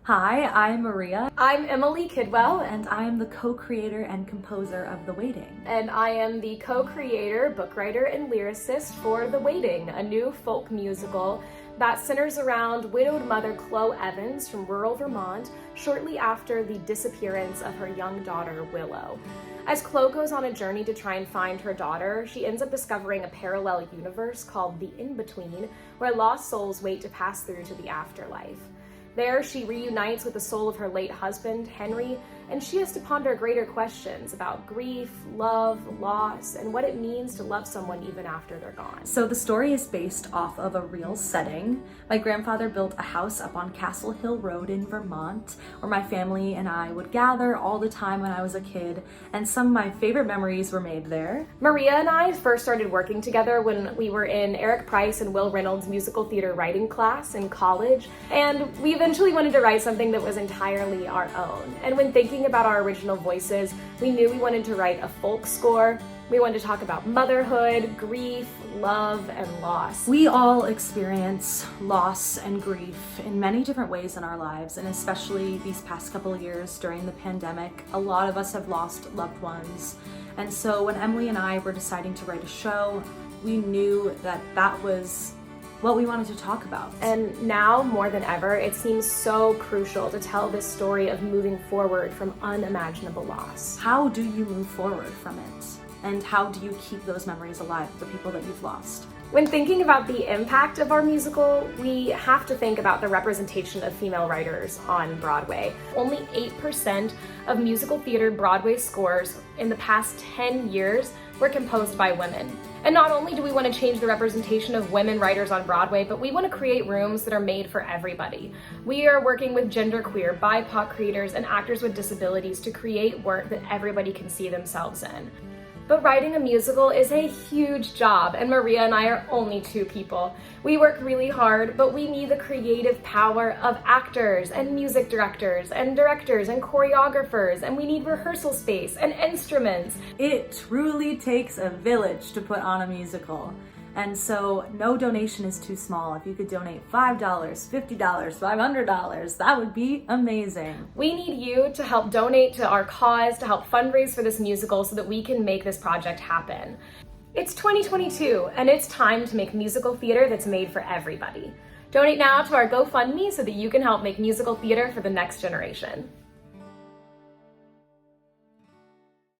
Hi, I'm Maria. I'm EmmaLee Kidwell. And I am the co-creator and composer of The Waiting. And I am the co-creator, book writer, and lyricist for The Waiting, a new folk musical that centers around widowed mother Chloe Evans from rural Vermont shortly after the disappearance of her young daughter, Willow. As Chloe goes on a journey to try and find her daughter, she ends up discovering a parallel universe called the In-Between, where lost souls wait to pass through to the afterlife. There, she reunites with the soul of her late husband, Henry, and she has to ponder greater questions about grief, love, loss, and what it means to love someone even after they're gone. So the story is based off of a real setting. My grandfather built a house up on Castle Hill Road in Vermont, where my family and I would gather all the time when I was a kid, and some of my favorite memories were made there. Maria and I first started working together when we were in Eric Price and Will Reynolds' musical theater writing class in college, and we eventually wanted to write something that was entirely our own. And when thinking about our original voices, we knew we wanted to write a folk score. We wanted to talk about motherhood, grief, love, and loss. We all experience loss and grief in many different ways in our lives, and especially these past couple of years during the pandemic, a lot of us have lost loved ones. And so when EmmaLee and I were deciding to write a show, we knew that that was what we wanted to talk about. And now, more than ever, it seems so crucial to tell this story of moving forward from unimaginable loss. How do you move forward from it? And how do you keep those memories alive with the people that you've lost? When thinking about the impact of our musical, we have to think about the representation of female writers on Broadway. Only 8% of musical theater Broadway scores in the past 10 years were composed by women. And not only do we want to change the representation of women writers on Broadway, but we want to create rooms that are made for everybody. We are working with genderqueer, BIPOC creators, and actors with disabilities to create work that everybody can see themselves in. But writing a musical is a huge job, and Maria and I are only two people. We work really hard, but we need the creative power of actors and music directors and choreographers, and we need rehearsal space and instruments. It truly takes a village to put on a musical. And so no donation is too small. If you could donate $5, $50, $500, that would be amazing. We need you to help donate to our cause, to help fundraise for this musical so that we can make this project happen. It's 2022, and it's time to make musical theater that's made for everybody. Donate now to our GoFundMe so that you can help make musical theater for the next generation.